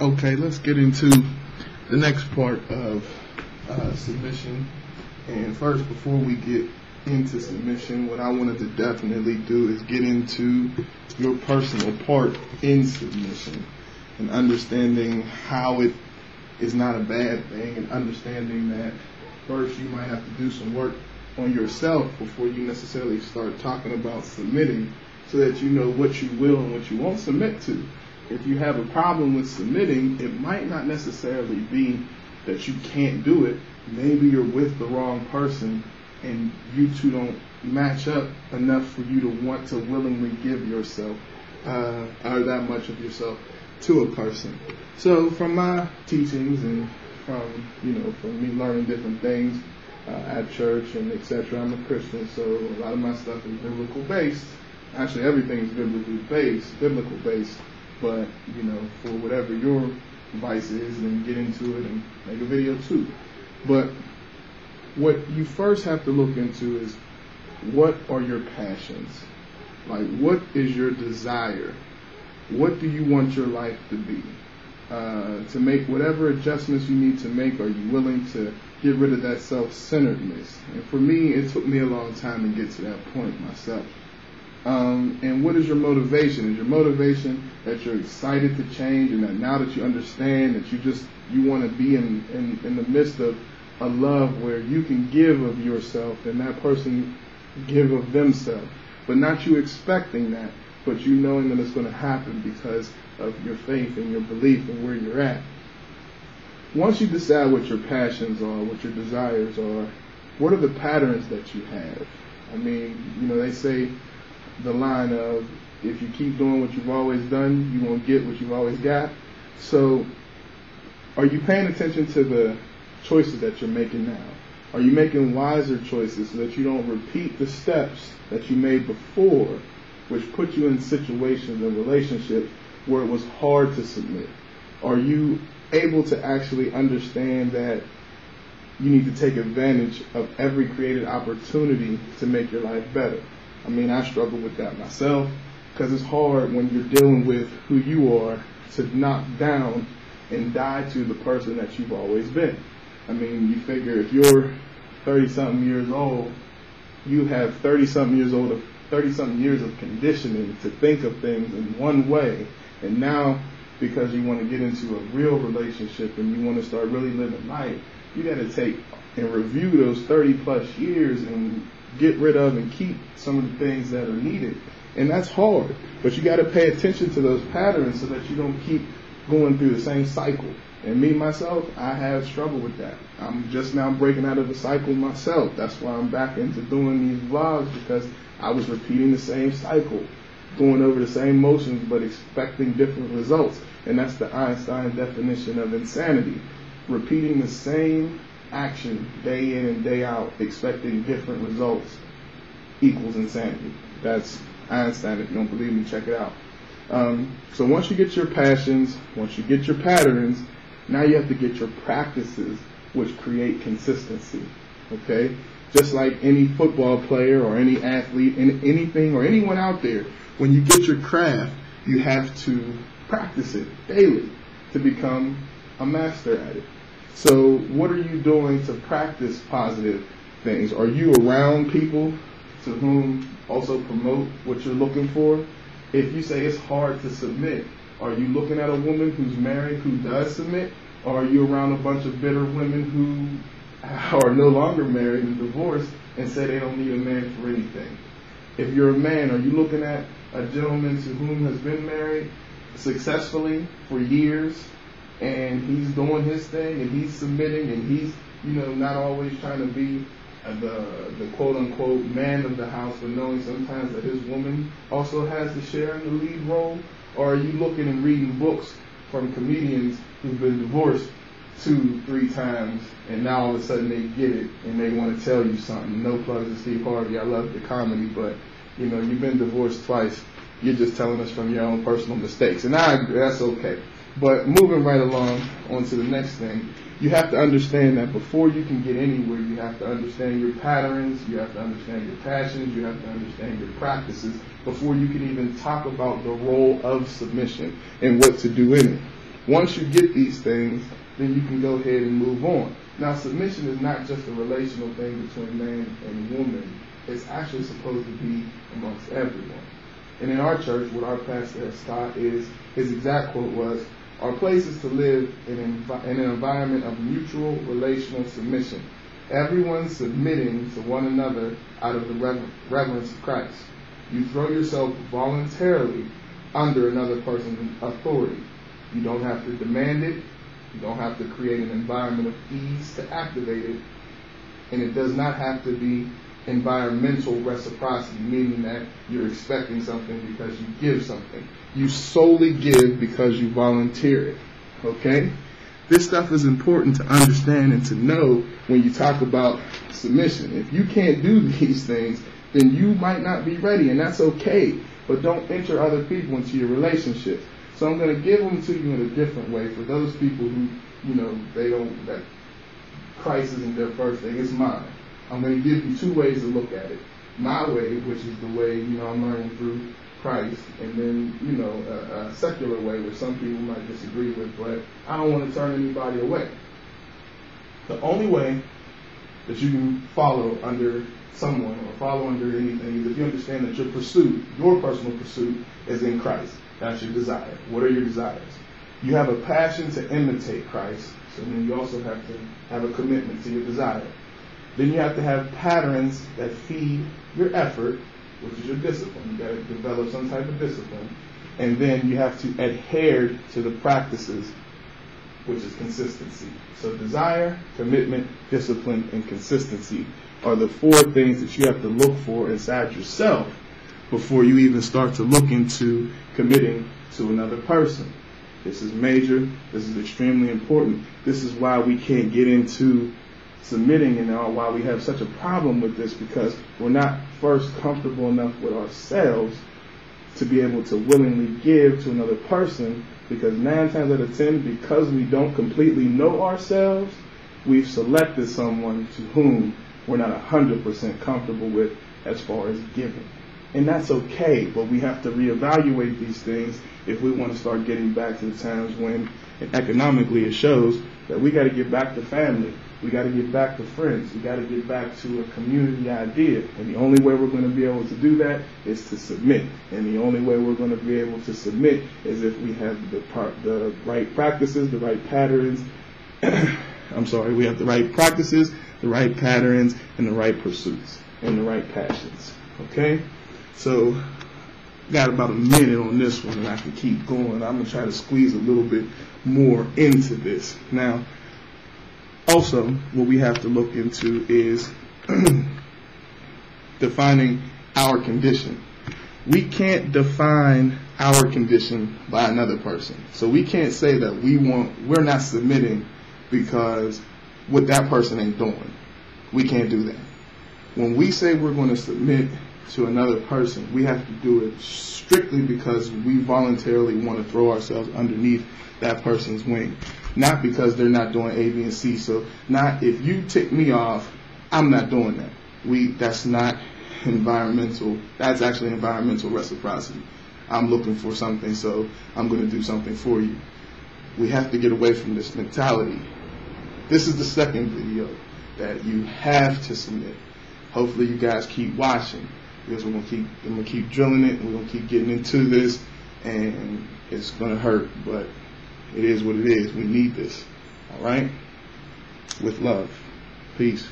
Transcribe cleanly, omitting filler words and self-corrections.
Okay, let's get into the next part of submission. And first, before we get into submission, what I wanted to definitely do is get into your personal part in submission and understanding how it is not a bad thing, and understanding that first you might have to do some work on yourself before you necessarily start talking about submitting, so that you know what you will and what you won't submit to. If you have a problem with submitting, it might not necessarily be that you can't do it. Maybe you're with the wrong person and you two don't match up enough for you to want to willingly give yourself or that much of yourself to a person. So from my teachings and from me learning different things at church and etc., I'm a Christian, so a lot of my stuff is biblical based. Actually, everything is biblical based. But, for whatever your vice is, then get into it and make a video too. But what you first have to look into is, what are your passions? Like, what is your desire? What do you want your life to be? To make whatever adjustments you need to make, are you willing to get rid of that self-centeredness? And for me, it took me a long time to get to that point myself. And what is your motivation? Is your motivation that you're excited to change, and that now that you understand that you want to be in the midst of a love where you can give of yourself and that person give of themselves, but not you expecting that, but you knowing that it's going to happen because of your faith and your belief and where you're at. Once you decide what your passions are, what your desires are, what are the patterns that you have? I mean, they say the line of, if you keep doing what you've always done, you won't get what you've always got. So are you paying attention to the choices that you're making now? Are you making wiser choices so that you don't repeat the steps that you made before, which put you in situations and relationships where it was hard to submit? Are you able to actually understand that you need to take advantage of every created opportunity to make your life better? I mean, I struggle with that myself, because it's hard when you're dealing with who you are to knock down and die to the person that you've always been. I mean, you figure if you're 30-something years old, you have 30-something years of conditioning to think of things in one way, and now because you want to get into a real relationship and you want to start really living life, you got to take and review those 30-plus years and get rid of and keep some of the things that are needed. And that's hard. But you got to pay attention to those patterns so that you don't keep going through the same cycle. And me, myself, I have struggled with that. I'm just now breaking out of the cycle myself. That's why I'm back into doing these vlogs, because I was repeating the same cycle, going over the same motions, but expecting different results. And that's the Einstein definition of insanity. Repeating the same action day in and day out, expecting different results, equals insanity. That's Einstein. If you don't believe me, check it out. So once you get your passions, once you get your patterns, now you have to get your practices, which create consistency. Okay? Just like any football player or any athlete, anything or anyone out there, when you get your craft, you have to practice it daily to become a master at it. So what are you doing to practice positive things? Are you around people to whom also promote what you're looking for? If you say it's hard to submit, are you looking at a woman who's married who does submit? Or are you around a bunch of bitter women who are no longer married and divorced and say they don't need a man for anything? If you're a man, are you looking at a gentleman to whom has been married successfully for years, and he's doing his thing and he's submitting and he's not always trying to be the quote-unquote man of the house, but knowing sometimes that his woman also has to share in the lead role? Or are you looking and reading books from comedians who've been divorced 2-3 times, and now all of a sudden they get it and they want to tell you something? No plugs to Steve Harvey. I love the comedy, but you've been divorced twice. You're just telling us from your own personal mistakes, and that's okay. But moving right along onto the next thing, you have to understand that before you can get anywhere, you have to understand your patterns, you have to understand your passions, you have to understand your practices before you can even talk about the role of submission and what to do in it. Once you get these things, then you can go ahead and move on. Now, submission is not just a relational thing between man and woman. It's actually supposed to be amongst everyone. And in our church, what our pastor has taught is, his exact quote was, our place is to live in an environment of mutual relational submission. Everyone submitting to one another out of the reverence of Christ. You throw yourself voluntarily under another person's authority. You don't have to demand it. You don't have to create an environment of ease to activate it. And it does not have to be environmental reciprocity, meaning that you're expecting something because you give something. You solely give because you volunteer it. Okay? This stuff is important to understand and to know when you talk about submission. If you can't do these things, then you might not be ready, and that's okay. But don't enter other people into your relationship. So I'm going to give them to you in a different way for those people who, that Christ isn't their first thing, it's mine. I'm going to give you two ways to look at it. My way, which is the way, I'm learning through Christ, and then, a secular way, which some people might disagree with, but I don't want to turn anybody away. The only way that you can follow under someone or follow under anything is if you understand that your pursuit, your personal pursuit, is in Christ. That's your desire. What are your desires? You have a passion to imitate Christ, so then you also have to have a commitment to your desire. Then you have to have patterns that feed your effort, which is your discipline. You got to develop some type of discipline. And then you have to adhere to the practices, which is consistency. So desire, commitment, discipline, and consistency are the four things that you have to look for inside yourself before you even start to look into committing to another person. This is major. This is extremely important. This is why we can't get into submitting and why we have such a problem with this, because we're not first comfortable enough with ourselves to be able to willingly give to another person, because 9 times out of 10, because we don't completely know ourselves, we've selected someone to whom we're not 100% comfortable with as far as giving. And that's okay, but we have to reevaluate these things if we want to start getting back to the times when, and economically it shows, that we got to get back to family. We got to get back to friends. We got to get back to a community idea. And the only way we're going to be able to do that is to submit. And the only way we're going to be able to submit is if we have the right practices, the right patterns. We have the right practices, the right patterns, and the right pursuits, and the right passions. Okay? So, got about a minute on this one, and I can keep going. I'm going to try to squeeze a little bit more into this. Now, also, what we have to look into is defining our condition. We can't define our condition by another person. So we can't say that we're not submitting because what that person ain't doing. We can't do that. When we say we're going to submit to another person, we have to do it strictly because we voluntarily want to throw ourselves underneath that person's wing. Not because they're not doing A, B, and C. So not if you tick me off, I'm not doing that. That's not environmental. That's actually environmental reciprocity. I'm looking for something, so I'm going to do something for you. We have to get away from this mentality. This is the second video that you have to submit. Hopefully you guys keep watching, because I'm gonna keep drilling it, and we're gonna keep getting into this, and it's gonna hurt, but it is what it is. We need this. All right? With love. Peace.